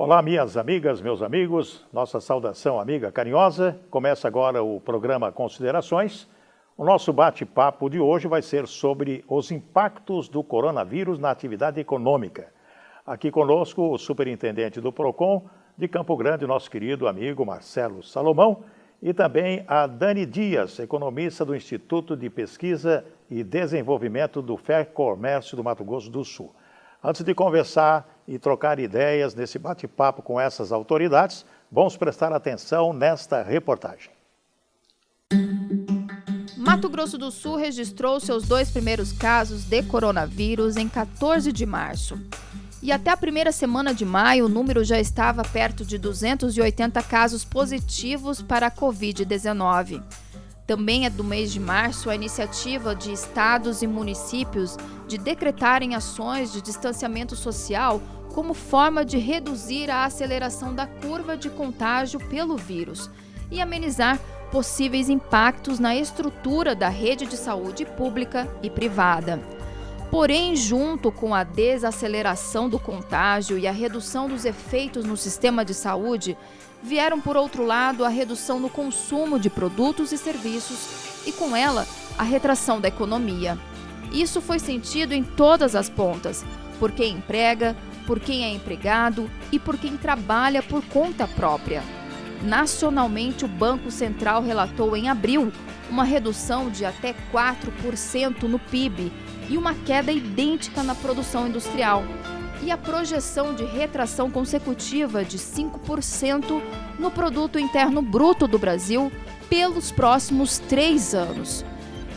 Olá, minhas amigas, meus amigos, nossa saudação amiga carinhosa. Começa agora o programa Considerações. O nosso bate-papo de hoje vai ser sobre os impactos do coronavírus na atividade econômica. Aqui conosco o superintendente do PROCON de Campo Grande, nosso querido amigo Marcelo Salomão, e também a Dani Dias, economista do Instituto de Pesquisa e Desenvolvimento do FEComércio do Mato Grosso do Sul. Antes de conversar e trocar ideias nesse bate-papo com essas autoridades, vamos prestar atenção nesta reportagem. Mato Grosso do Sul registrou seus 2 primeiros casos de coronavírus em 14 de março. E até a primeira semana de maio, o número já estava perto de 280 casos positivos para a Covid-19. Também é do mês de março a iniciativa de estados e municípios de decretarem ações de distanciamento social como forma de reduzir a aceleração da curva de contágio pelo vírus e amenizar possíveis impactos na estrutura da rede de saúde pública e privada. Porém, junto com a desaceleração do contágio e a redução dos efeitos no sistema de saúde, vieram, por outro lado, a redução no consumo de produtos e serviços e, com ela, a retração da economia. Isso foi sentido em todas as pontas, por quem emprega, por quem é empregado e por quem trabalha por conta própria. Nacionalmente, o Banco Central relatou em abril uma redução de até 4% no PIB e uma queda idêntica na produção industrial, e a projeção de retração consecutiva de 5% no Produto Interno Bruto do Brasil pelos próximos 3 anos.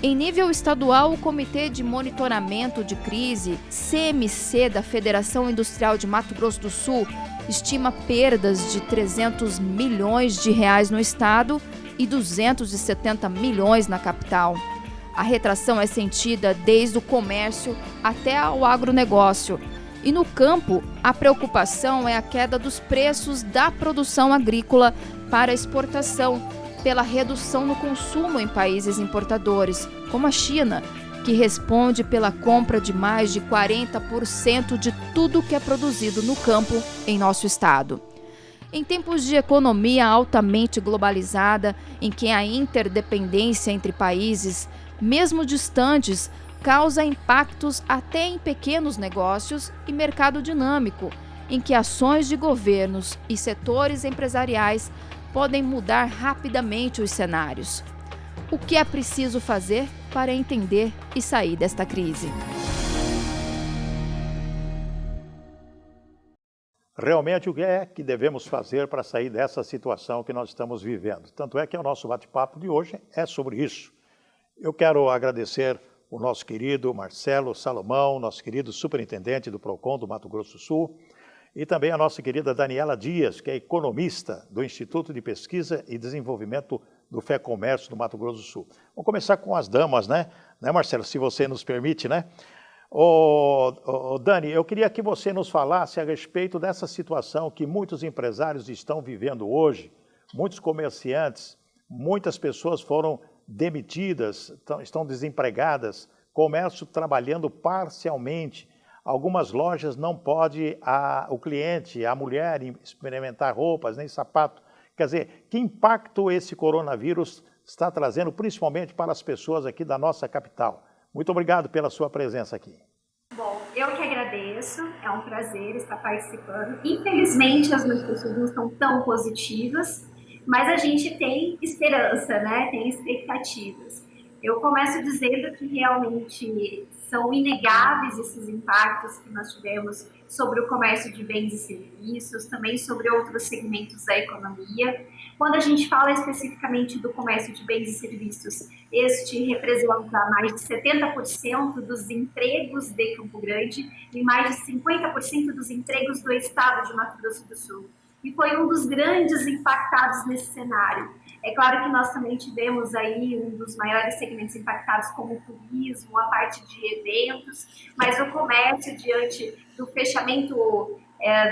Em nível estadual, o Comitê de Monitoramento de Crise, CMC, da Federação Industrial de Mato Grosso do Sul, estima perdas de 300 milhões de reais no estado e 270 milhões na capital. A retração é sentida desde o comércio até o agronegócio. E no campo, a preocupação é a queda dos preços da produção agrícola para exportação, pela redução no consumo em países importadores, como a China, que responde pela compra de mais de 40% de tudo que é produzido no campo em nosso estado. Em tempos de economia altamente globalizada, em que a interdependência entre países, mesmo distantes, causa impactos até em pequenos negócios e mercado dinâmico, em que ações de governos e setores empresariais podem mudar rapidamente os cenários. O que é preciso fazer para entender e sair desta crise? Realmente, o que é que devemos fazer para sair dessa situação que nós estamos vivendo? Tanto é que o nosso bate-papo de hoje é sobre isso. Eu quero agradecer o nosso querido Marcelo Salomão, nosso querido superintendente do PROCON do Mato Grosso do Sul, e também a nossa querida Daniela Dias, que é economista do Instituto de Pesquisa e Desenvolvimento do FEComércio do Mato Grosso do Sul. Vamos começar com as damas, né, Marcelo, se você nos permite, né? Dani, eu queria que você nos falasse a respeito dessa situação que muitos empresários estão vivendo hoje, muitos comerciantes, muitas pessoas foram demitidas, estão desempregadas, comércio trabalhando parcialmente. Algumas lojas não pode o cliente, a mulher, experimentar roupas, nem sapato. Quer dizer, que impacto esse coronavírus está trazendo, principalmente para as pessoas aqui da nossa capital? Muito obrigado pela sua presença aqui. Bom, eu que agradeço, é um prazer estar participando. Infelizmente, as notícias não são tão positivas, mas a gente tem esperança, né? Tem expectativas. Eu começo dizendo que realmente são inegáveis esses impactos que nós tivemos sobre o comércio de bens e serviços, também sobre outros segmentos da economia. Quando a gente fala especificamente do comércio de bens e serviços, este representa mais de 70% dos empregos de Campo Grande e mais de 50% dos empregos do estado de Mato Grosso do Sul. E foi um dos grandes impactados nesse cenário. É claro que nós também tivemos aí um dos maiores segmentos impactados como o turismo, a parte de eventos, mas o comércio, diante do fechamento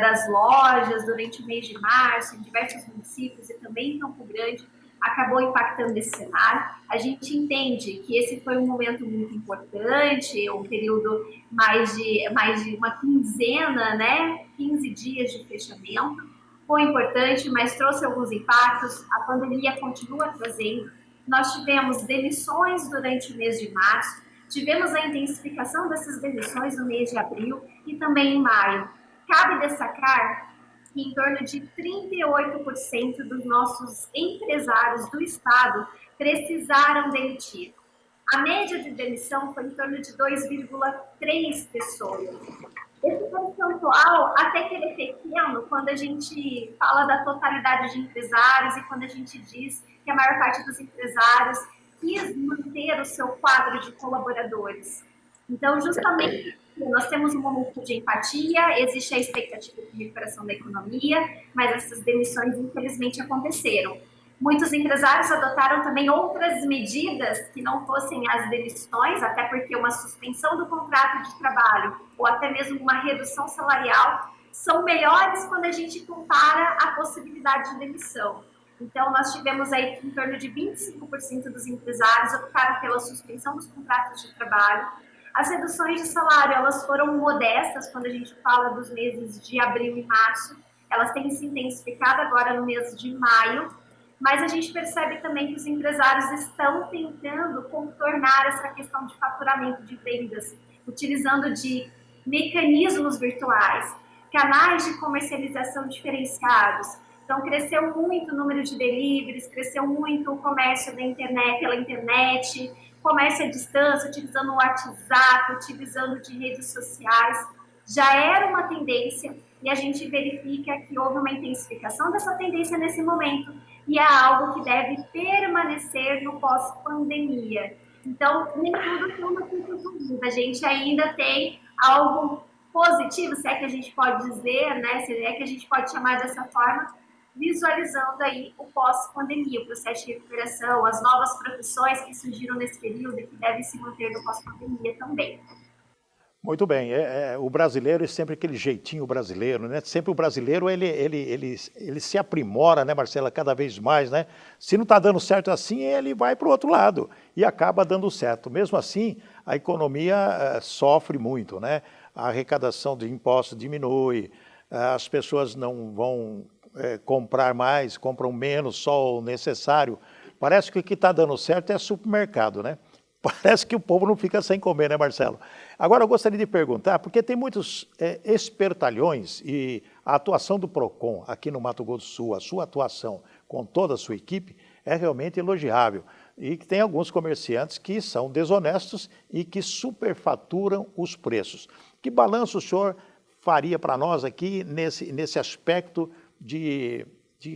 das lojas durante o mês de março, em diversos municípios e também em Campo Grande, acabou impactando esse cenário. A gente entende que esse foi um momento muito importante, um período mais de uma quinzena, né? 15 dias de fechamento. Foi importante, mas trouxe alguns impactos. A pandemia continua trazendo. Nós tivemos demissões durante o mês de março, tivemos a intensificação dessas demissões no mês de abril e também em maio. Cabe destacar que em torno de 38% dos nossos empresários do Estado precisaram demitir. A média de demissão foi em torno de 2,3 pessoas. Esse percentual, até que ele é pequeno, quando a gente fala da totalidade de empresários e quando a gente diz que a maior parte dos empresários quis manter o seu quadro de colaboradores. Então, justamente, nós temos um momento de empatia, existe a expectativa de recuperação da economia, mas essas demissões, infelizmente, aconteceram. Muitos empresários adotaram também outras medidas que não fossem as demissões, até porque uma suspensão do contrato de trabalho ou até mesmo uma redução salarial são melhores quando a gente compara a possibilidade de demissão. Então, nós tivemos aí que em torno de 25% dos empresários optaram pela suspensão dos contratos de trabalho. As reduções de salário, elas foram modestas quando a gente fala dos meses de abril e março. Elas têm se intensificado agora no mês de maio, mas a gente percebe também que os empresários estão tentando contornar essa questão de faturamento de vendas, utilizando de mecanismos virtuais, canais de comercialização diferenciados. Então, cresceu muito o número de deliveries, cresceu muito o comércio da internet, pela internet, comércio à distância, utilizando o WhatsApp, utilizando de redes sociais. Já era uma tendência e a gente verifica que houve uma intensificação dessa tendência nesse momento e é algo que deve permanecer no pós-pandemia. Então, nem tudo são notícias ruins. A gente ainda tem algo positivo, se é que a gente pode dizer, né? Se é que a gente pode chamar dessa forma, visualizando aí o pós-pandemia, o processo de recuperação, as novas profissões que surgiram nesse período e que devem se manter no pós-pandemia também. Muito bem, o brasileiro é sempre aquele jeitinho brasileiro, né? Sempre o brasileiro, ele se aprimora, né, Marcela, cada vez mais, né? Se não está dando certo assim, ele vai para o outro lado e acaba dando certo. Mesmo assim, a economia sofre muito, né? A arrecadação de impostos diminui, as pessoas não vão comprar mais, compram menos, só o necessário. Parece que o que está dando certo é supermercado, né? Parece que o povo não fica sem comer, né, Marcelo? Agora, eu gostaria de perguntar, porque tem muitos espertalhões e a atuação do PROCON aqui no Mato Grosso do Sul, a sua atuação com toda a sua equipe, é realmente elogiável. E que tem alguns comerciantes que são desonestos e que superfaturam os preços. Que balanço o senhor faria para nós aqui nesse aspecto de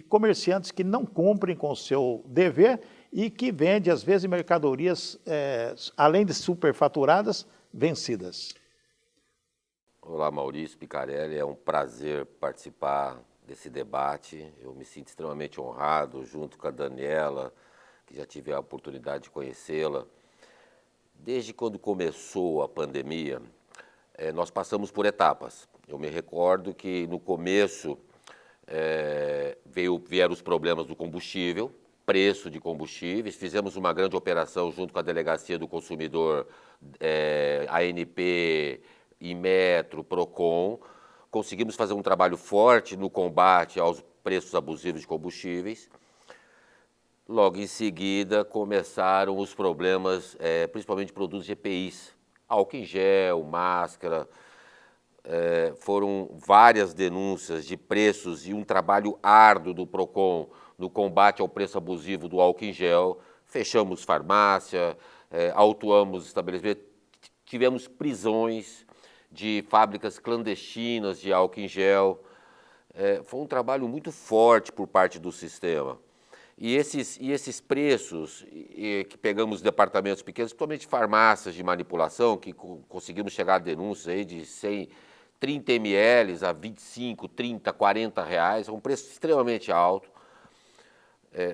comerciantes que não cumprem com o seu dever e que vende, às vezes, mercadorias, além de superfaturadas, vencidas? Olá, Maurício Picarelli, é um prazer participar desse debate. Eu me sinto extremamente honrado, junto com a Daniela, que já tive a oportunidade de conhecê-la. Desde quando começou a pandemia, nós passamos por etapas. Eu me recordo que, no começo, vieram os problemas do combustível, preço de combustíveis, fizemos uma grande operação junto com a Delegacia do Consumidor, ANP, Inmetro, PROCON, conseguimos fazer um trabalho forte no combate aos preços abusivos de combustíveis. Logo em seguida começaram os problemas, principalmente produtos de EPIs, álcool em gel, máscara, foram várias denúncias de preços e um trabalho árduo do PROCON no combate ao preço abusivo do álcool em gel. Fechamos farmácia, autuamos estabelecimentos, tivemos prisões de fábricas clandestinas de álcool em gel. Foi um trabalho muito forte por parte do sistema. E esses preços que pegamos departamentos pequenos, principalmente farmácias de manipulação, que conseguimos chegar a denúncias aí de 30 ml a 25, 30, 40 reais, é um preço extremamente alto.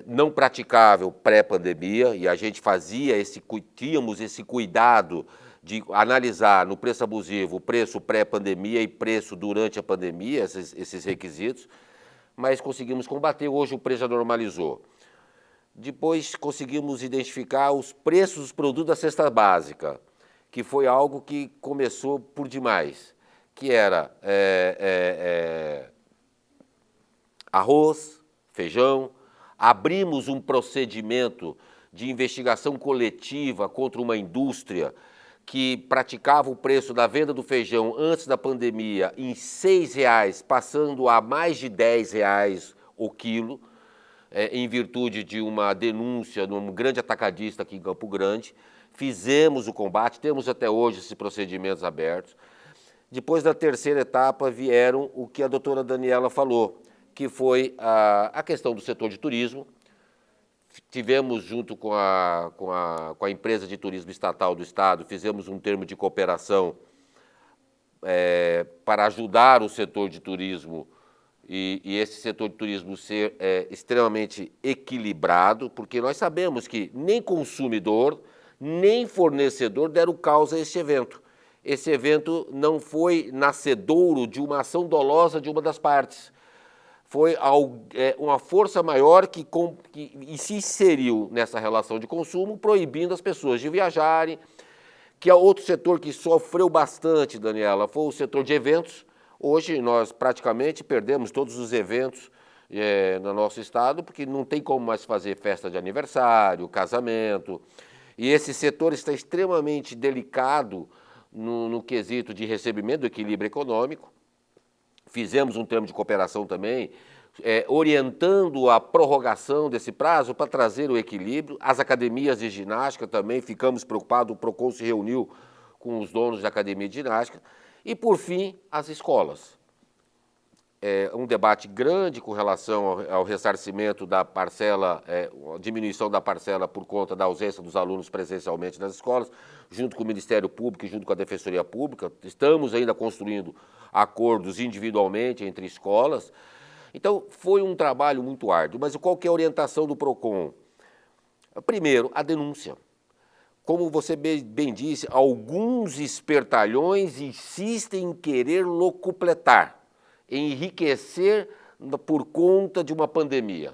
Não praticável pré-pandemia, e a gente tínhamos esse cuidado de analisar no preço abusivo o preço pré-pandemia e preço durante a pandemia, esses requisitos, mas conseguimos combater. Hoje o preço já normalizou. Depois conseguimos identificar os preços dos produtos da cesta básica, que foi algo que começou por demais, que era arroz, feijão. Abrimos um procedimento de investigação coletiva contra uma indústria que praticava o preço da venda do feijão antes da pandemia em R$ 6,00, passando a mais de R$ 10,00 o quilo, em virtude de uma denúncia de um grande atacadista aqui em Campo Grande. Fizemos o combate, temos até hoje esses procedimentos abertos. Depois da terceira etapa vieram o que a doutora Daniela falou, que foi a questão do setor de turismo. Tivemos, junto com a empresa de turismo estatal do Estado, fizemos um termo de cooperação para ajudar o setor de turismo e esse setor de turismo ser extremamente equilibrado, porque nós sabemos que nem consumidor, nem fornecedor deram causa a esse evento. Esse evento não foi nascedouro de uma ação dolosa de uma das partes. Foi uma força maior que se inseriu nessa relação de consumo, proibindo as pessoas de viajarem, que é outro setor que sofreu bastante, Daniela, foi o setor de eventos. Hoje nós praticamente perdemos todos os eventos no nosso estado, porque não tem como mais fazer festa de aniversário, casamento, e esse setor está extremamente delicado no quesito de recebimento do equilíbrio econômico. Fizemos um termo de cooperação também, orientando a prorrogação desse prazo para trazer o equilíbrio. As academias de ginástica também, ficamos preocupados, o PROCON se reuniu com os donos da academia de ginástica. E, por fim, as escolas. Um debate grande com relação ao ressarcimento da parcela, a diminuição da parcela por conta da ausência dos alunos presencialmente nas escolas, junto com o Ministério Público e junto com a Defensoria Pública. Estamos ainda construindo acordos individualmente entre escolas. Então, foi um trabalho muito árduo. Mas qual que é a orientação do PROCON? Primeiro, a denúncia. Como você bem disse, alguns espertalhões insistem em querer locupletar, enriquecer por conta de uma pandemia.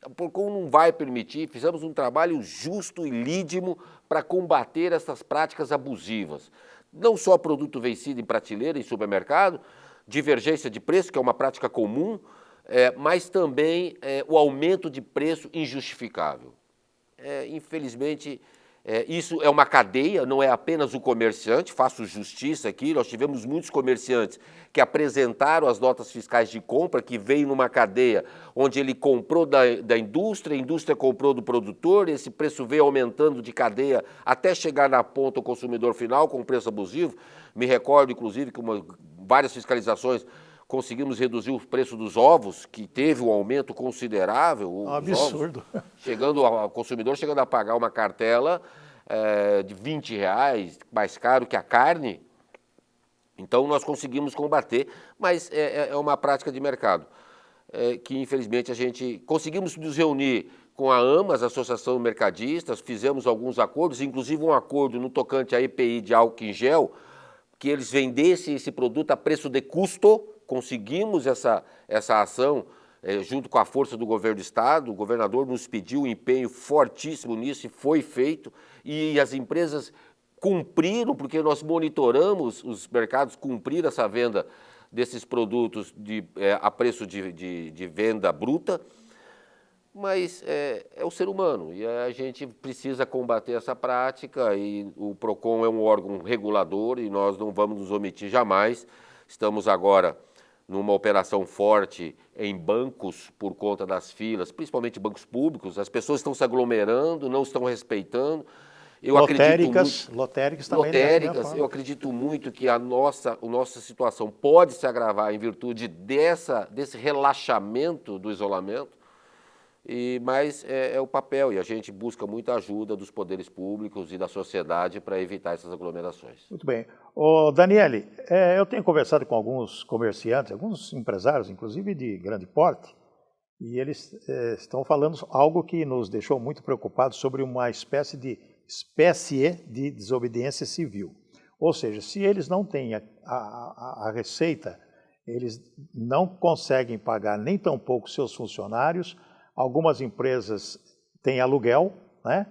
O PROCON não vai permitir, fizemos um trabalho justo e lídimo para combater essas práticas abusivas. Não só produto vencido em prateleira, em supermercado, divergência de preço, que é uma prática comum, mas também o aumento de preço injustificável. Infelizmente, isso é uma cadeia, não é apenas o comerciante, faço justiça aqui, nós tivemos muitos comerciantes que apresentaram as notas fiscais de compra, que veio numa cadeia onde ele comprou da indústria, a indústria comprou do produtor, esse preço veio aumentando de cadeia até chegar na ponta ao consumidor final com preço abusivo. Me recordo, inclusive, que várias fiscalizações conseguimos reduzir o preço dos ovos, que teve um aumento considerável. Um absurdo. O consumidor chegando a pagar uma cartela de R$20, mais caro que a carne. Então, nós conseguimos combater, mas é uma prática de mercado, que infelizmente a gente conseguimos nos reunir com a AMAS, Associação de Mercadistas, fizemos alguns acordos, inclusive um acordo no tocante à EPI de álcool em gel, que eles vendessem esse produto a preço de custo. Conseguimos essa ação junto com a força do governo do Estado. O governador nos pediu um empenho fortíssimo nisso e foi feito. E as empresas cumpriram, porque nós monitoramos os mercados cumprir essa venda desses produtos a preço de venda bruta. Mas é o ser humano e a gente precisa combater essa prática e o PROCON é um órgão regulador e nós não vamos nos omitir jamais. Estamos agora numa operação forte em bancos por conta das filas, principalmente bancos públicos. As pessoas estão se aglomerando, não estão respeitando. Lotéricas também. Lotéricas, eu acredito muito que a nossa situação pode se agravar em virtude desse relaxamento do isolamento. Mas é o papel, e a gente busca muita ajuda dos poderes públicos e da sociedade para evitar essas aglomerações. Muito bem. Daniele, eu tenho conversado com alguns comerciantes, alguns empresários, inclusive de grande porte, e eles estão falando algo que nos deixou muito preocupados sobre uma espécie de desobediência civil. Ou seja, se eles não têm a receita, eles não conseguem pagar nem tampouco seus funcionários. Algumas empresas tem aluguel, né?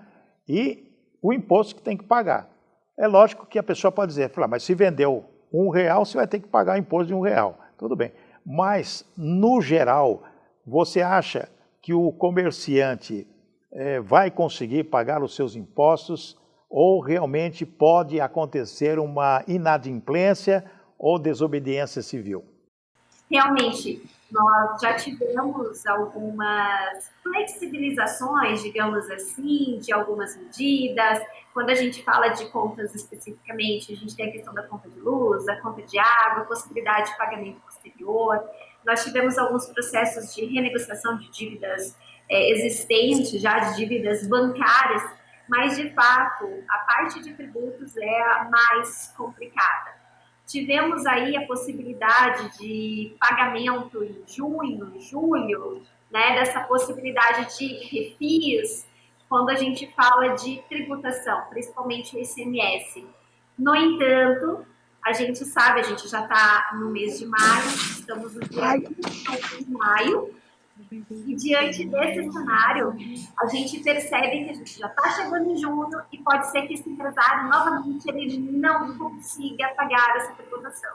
E o imposto que tem que pagar. É lógico que a pessoa pode dizer, mas se vendeu R$1, você vai ter que pagar imposto de R$1. Tudo bem. Mas, no geral, você acha que o comerciante vai conseguir pagar os seus impostos ou realmente pode acontecer uma inadimplência ou desobediência civil? Realmente, nós já tivemos algumas flexibilizações, digamos assim, de algumas medidas. Quando a gente fala de contas especificamente, a gente tem a questão da conta de luz, da conta de água, possibilidade de pagamento posterior. Nós tivemos alguns processos de renegociação de dívidas existentes, já de dívidas bancárias, mas, de fato, a parte de tributos é a mais complicada. Tivemos aí a possibilidade de pagamento em junho, julho, né, dessa possibilidade de refis, quando a gente fala de tributação, principalmente o ICMS. No entanto, a gente sabe, a gente já está no mês de maio, estamos no dia 1 de maio, e diante desse cenário, a gente percebe que a gente já está chegando em junho e pode ser que esse empresário, novamente, ele não consiga pagar essa tributação.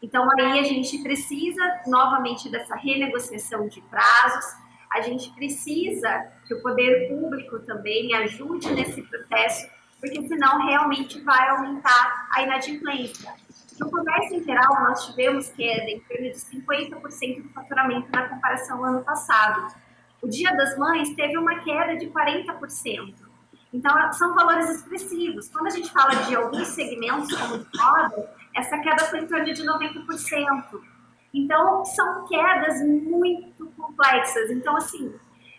Então, aí a gente precisa, novamente, dessa renegociação de prazos, a gente precisa que o poder público também ajude nesse processo, porque senão realmente vai aumentar a inadimplência. No comércio em geral, nós tivemos queda em torno de 50% do faturamento na comparação ao ano passado. O Dia das Mães teve uma queda de 40%. Então, são valores expressivos. Quando a gente fala de alguns segmentos, como de moda, essa queda foi em torno de 90%. Então, são quedas muito complexas. Então, assim,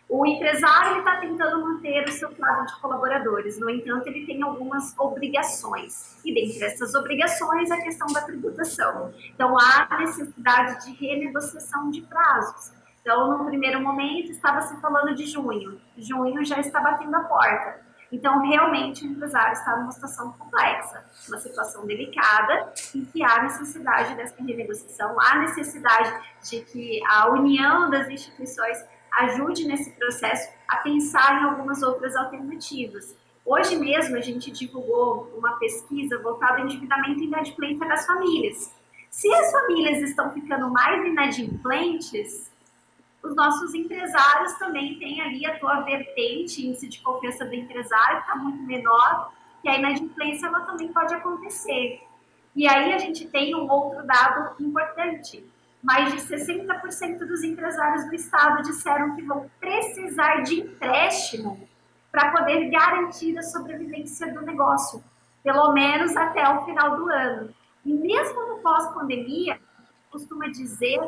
o empresário está tentando manter o seu quadro de colaboradores, no entanto, ele tem algumas obrigações. E dentre essas obrigações, a questão da tributação. Então, há necessidade de renegociação de prazos. Então, no primeiro momento, estava se falando de junho. Junho já está batendo a porta. Então, realmente, o empresário está numa situação complexa, uma situação delicada, em que há necessidade dessa renegociação, há necessidade de que a união das instituições ajude nesse processo a pensar em algumas outras alternativas. Hoje mesmo a gente divulgou uma pesquisa voltada ao endividamento e inadimplência das famílias. Se as famílias estão ficando mais inadimplentes, os nossos empresários também têm ali a tua vertente, índice de confiança do empresário está muito menor, e a inadimplência ela também pode acontecer. E aí a gente tem um outro dado importante. Mais de 60% dos empresários do estado disseram que vão precisar de empréstimo para poder garantir a sobrevivência do negócio, pelo menos até o final do ano. E mesmo no pós-pandemia, costuma dizer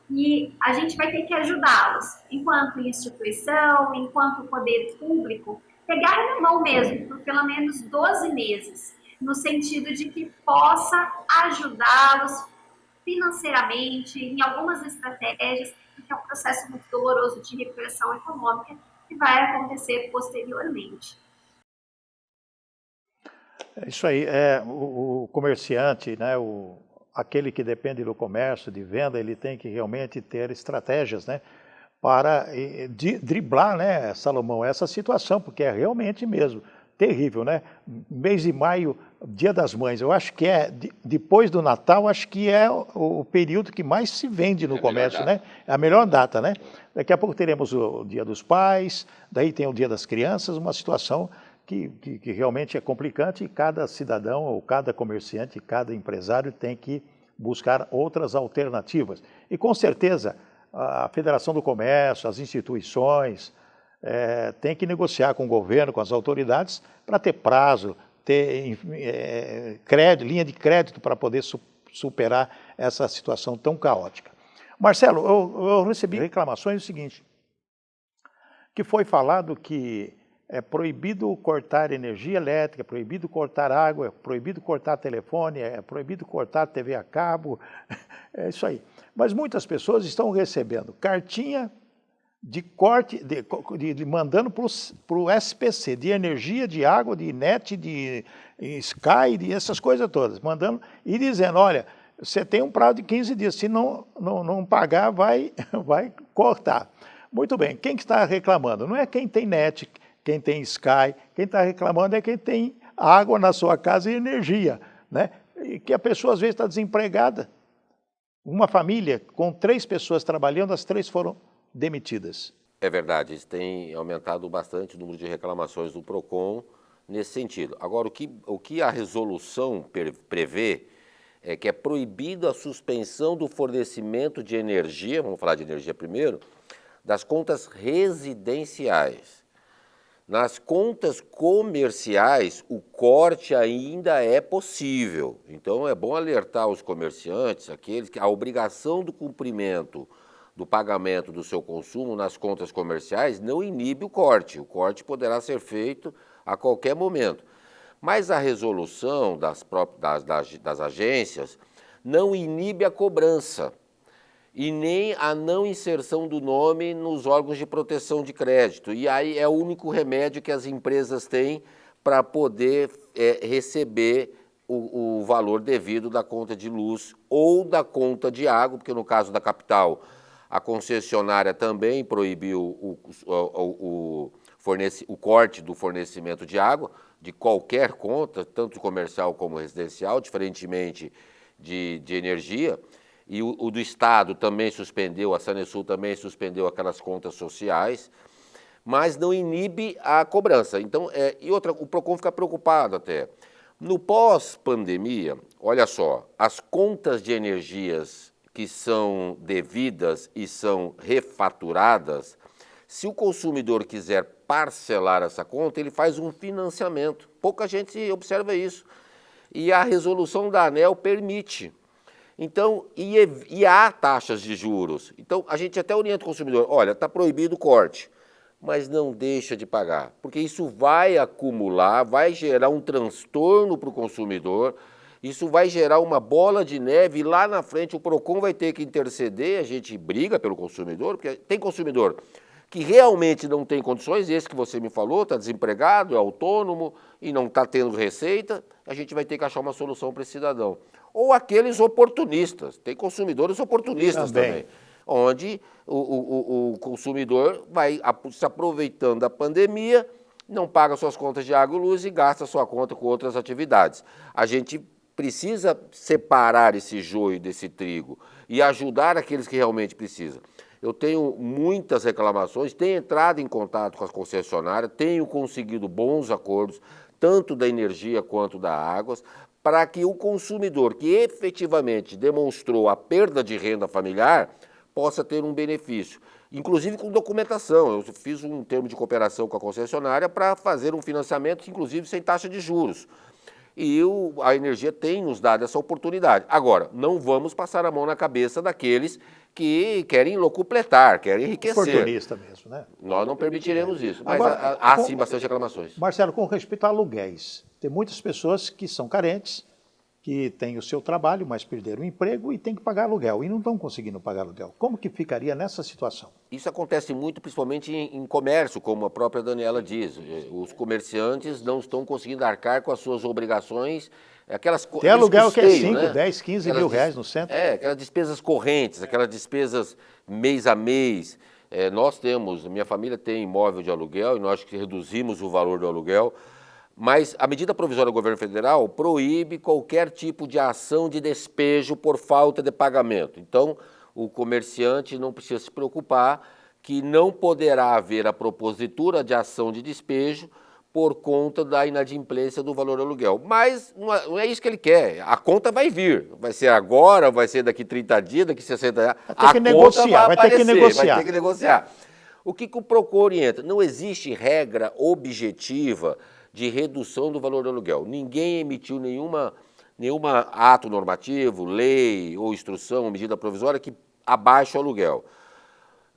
que a gente vai ter que ajudá-los, enquanto instituição, enquanto poder público, pegar na mão mesmo por pelo menos 12 meses, no sentido de que possa ajudá-los financeiramente, em algumas estratégias, porque é um processo muito doloroso de recuperação econômica que vai acontecer posteriormente. É isso aí, o comerciante, né, aquele que depende do comércio, de venda, ele tem que realmente ter estratégias, né, para driblar, né, Salomão, essa situação, porque é realmente mesmo terrível, né? Mês de maio, Dia das Mães, eu acho que depois do Natal, acho que é o período que mais se vende no comércio, né? É a melhor data, né? Daqui a pouco teremos o Dia dos Pais, daí tem o Dia das Crianças, uma situação que realmente é complicante e cada cidadão, ou cada comerciante, cada empresário tem que buscar outras alternativas. E com certeza, a Federação do Comércio, as instituições, tem que negociar com o governo, com as autoridades, para ter prazo, ter linha de crédito para poder superar essa situação tão caótica. Marcelo, eu recebi reclamações do seguinte, que foi falado que é proibido cortar energia elétrica, é proibido cortar água, é proibido cortar telefone, é proibido cortar TV a cabo, é isso aí. Mas muitas pessoas estão recebendo cartinha de corte, mandando para o SPC, de energia, de água, de net, de Sky, de essas coisas todas, mandando e dizendo, olha, você tem um prazo de 15 dias, se não pagar, vai cortar. Muito bem, quem que está reclamando? Não é quem tem net, quem tem Sky, quem está reclamando é quem tem água na sua casa e energia, né? E que a pessoa às vezes está desempregada. Uma família com 3 pessoas trabalhando, as 3 foram demitidas. É verdade, isso tem aumentado bastante o número de reclamações do PROCON nesse sentido. Agora, o que a resolução prevê é que é proibida a suspensão do fornecimento de energia, vamos falar de energia primeiro, das contas residenciais. Nas contas comerciais, o corte ainda é possível. Então, é bom alertar os comerciantes, aqueles que a obrigação do cumprimento do pagamento do seu consumo nas contas comerciais não inibe o corte. O corte poderá ser feito a qualquer momento. Mas a resolução das agências não inibe a cobrança e nem a não inserção do nome nos órgãos de proteção de crédito. E aí é o único remédio que as empresas têm para poder receber o valor devido da conta de luz ou da conta de água, porque no caso da capital, a concessionária também proibiu o corte do fornecimento de água, de qualquer conta, tanto comercial como residencial, diferentemente de energia. E o do Estado também suspendeu, a Sanesul também suspendeu aquelas contas sociais, mas não inibe a cobrança. Então, e outra, o PROCON fica preocupado até. No pós-pandemia, olha só, as contas de energias que são devidas e são refaturadas, se o consumidor quiser parcelar essa conta, ele faz um financiamento. Pouca gente observa isso. E a resolução da ANEEL permite. Então, e há taxas de juros. Então, a gente até orienta o consumidor, olha, está proibido o corte, mas não deixa de pagar, porque isso vai acumular, vai gerar um transtorno para o consumidor, isso vai gerar uma bola de neve e lá na frente o PROCON vai ter que interceder, a gente briga pelo consumidor, porque tem consumidor que realmente não tem condições, esse que você me falou, está desempregado, é autônomo e não está tendo receita, a gente vai ter que achar uma solução para esse cidadão. Ou aqueles oportunistas, tem consumidores oportunistas também onde o consumidor vai se aproveitando da pandemia, não paga suas contas de água e luz e gasta sua conta com outras atividades. A gente precisa separar esse joio desse trigo e ajudar aqueles que realmente precisam. Eu tenho muitas reclamações, tenho entrado em contato com as concessionárias, tenho conseguido bons acordos, tanto da energia quanto da água, para que o consumidor que efetivamente demonstrou a perda de renda familiar possa ter um benefício, inclusive com documentação. Eu fiz um termo de cooperação com a concessionária para fazer um financiamento, inclusive sem taxa de juros. E a energia tem nos dado essa oportunidade. Agora, não vamos passar a mão na cabeça daqueles que querem locupletar, querem enriquecer. Oportunista mesmo, né? Nós não permitiremos isso, mas Agora, há sim bastante reclamações. Marcelo, com respeito a aluguéis, tem muitas pessoas que são carentes, que têm o seu trabalho, mas perderam o emprego e têm que pagar aluguel, e não estão conseguindo pagar aluguel. Como que ficaria nessa situação? Isso acontece muito, principalmente em comércio, como a própria Daniela diz. Os comerciantes não estão conseguindo arcar com as suas obrigações. Tem aluguel que é 5, né? 10, 15 mil reais no centro. Aquelas despesas correntes, aquelas despesas mês a mês. Minha família tem imóvel de aluguel e nós reduzimos o valor do aluguel. Mas a medida provisória do governo federal proíbe qualquer tipo de ação de despejo por falta de pagamento. Então, o comerciante não precisa se preocupar que não poderá haver a propositura de ação de despejo por conta da inadimplência do valor do aluguel. Mas não é isso que ele quer. A conta vai vir. Vai ser agora, vai ser daqui 30 dias, daqui 60 dias. Vai ter que negociar, vai ter que negociar. O que o PROCON orienta? Não existe regra objetiva de redução do valor do aluguel. Ninguém emitiu nenhum ato normativo, lei ou instrução, medida provisória que abaixe o aluguel.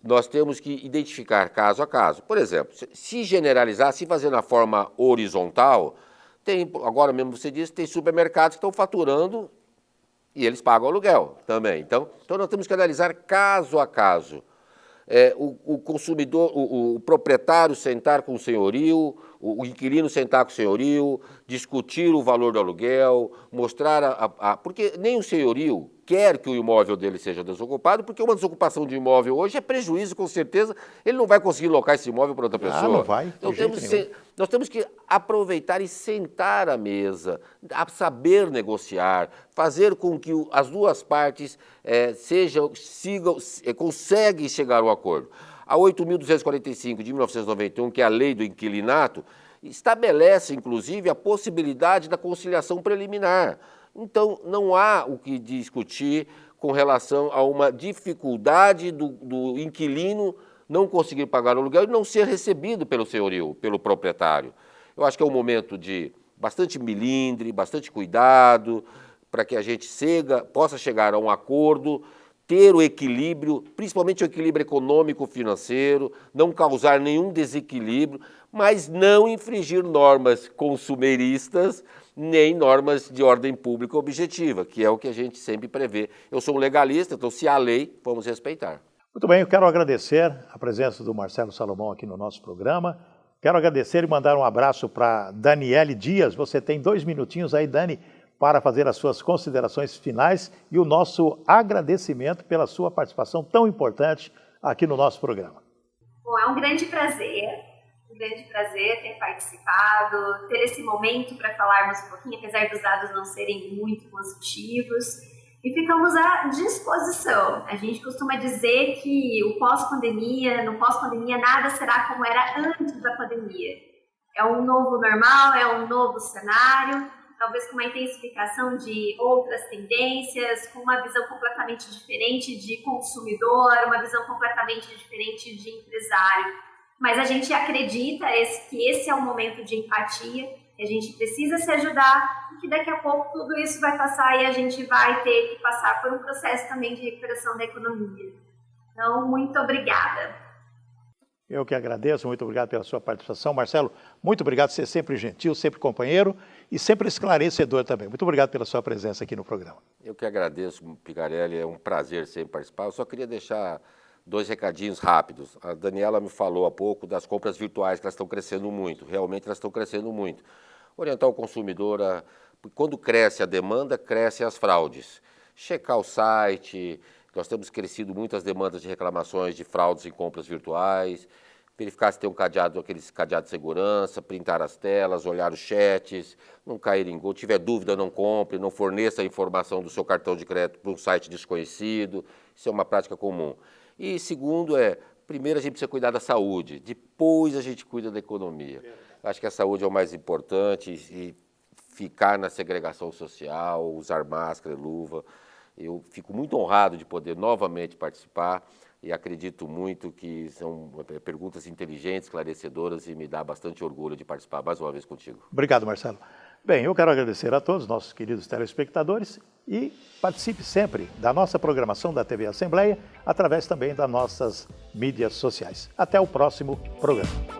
Nós temos que identificar caso a caso. Por exemplo, se generalizar, se fazer na forma horizontal, agora mesmo você disse, tem supermercados que estão faturando e eles pagam aluguel também. Então nós temos que analisar caso a caso. O consumidor, o proprietário sentar com o senhorio, o inquilino sentar com o senhorio, discutir o valor do aluguel, mostrar porque nem o senhorio quer que o imóvel dele seja desocupado, porque uma desocupação de imóvel hoje é prejuízo, com certeza. Ele não vai conseguir locar esse imóvel para outra pessoa. Não vai. Então, nós temos que aproveitar e sentar à mesa, a saber negociar, fazer com que as duas partes conseguem chegar ao acordo. A 8.245 de 1991, que é a lei do inquilinato, estabelece, inclusive, a possibilidade da conciliação preliminar. Então, não há o que discutir com relação a uma dificuldade do inquilino não conseguir pagar o aluguel e não ser recebido pelo senhorio, pelo proprietário. Eu acho que é um momento de bastante melindre, bastante cuidado, para que a gente possa chegar a um acordo, ter o equilíbrio, principalmente o equilíbrio econômico-financeiro, não causar nenhum desequilíbrio, mas não infringir normas consumeristas, nem normas de ordem pública objetiva, que é o que a gente sempre prevê. Eu sou um legalista, então se há lei, vamos respeitar. Muito bem, eu quero agradecer a presença do Marcelo Salomão aqui no nosso programa. Quero agradecer e mandar um abraço para Daniele Dias. Você tem 2 minutinhos aí, Dani, para fazer as suas considerações finais e o nosso agradecimento pela sua participação tão importante aqui no nosso programa. Bom, é um grande prazer ter participado, ter esse momento para falarmos um pouquinho, apesar dos dados não serem muito positivos, e ficamos à disposição. A gente costuma dizer que no pós-pandemia nada será como era antes da pandemia. É um novo normal, é um novo cenário, talvez com uma intensificação de outras tendências, com uma visão completamente diferente de consumidor, uma visão completamente diferente de empresário. Mas a gente acredita que esse é um momento de empatia, que a gente precisa se ajudar e que daqui a pouco tudo isso vai passar e a gente vai ter que passar por um processo também de recuperação da economia. Então, muito obrigada. Eu que agradeço, muito obrigado pela sua participação. Marcelo, muito obrigado por ser sempre gentil, sempre companheiro e sempre esclarecedor também. Muito obrigado pela sua presença aqui no programa. Eu que agradeço, Picarelli, é um prazer sempre participar. Eu só queria deixar 2 recadinhos rápidos. A Daniela me falou há pouco das compras virtuais, que elas estão crescendo muito. Realmente elas estão crescendo muito. Orientar o consumidor quando cresce a demanda, crescem as fraudes. Checar o site, nós temos crescido muito as demandas de reclamações de fraudes em compras virtuais, verificar se tem um cadeado, aqueles cadeado de segurança, printar as telas, olhar os chats, não cair em gol. Se tiver dúvida, não compre, não forneça a informação do seu cartão de crédito para um site desconhecido. Isso é uma prática comum. E segundo primeiro a gente precisa cuidar da saúde, depois a gente cuida da economia. Acho que a saúde é o mais importante e ficar na segregação social, usar máscara e luva. Eu fico muito honrado de poder novamente participar e acredito muito que são perguntas inteligentes, esclarecedoras e me dá bastante orgulho de participar mais uma vez contigo. Obrigado, Marcelo. Bem, eu quero agradecer a todos, nossos queridos telespectadores, e participe sempre da nossa programação da TV Assembleia, através também das nossas mídias sociais. Até o próximo programa.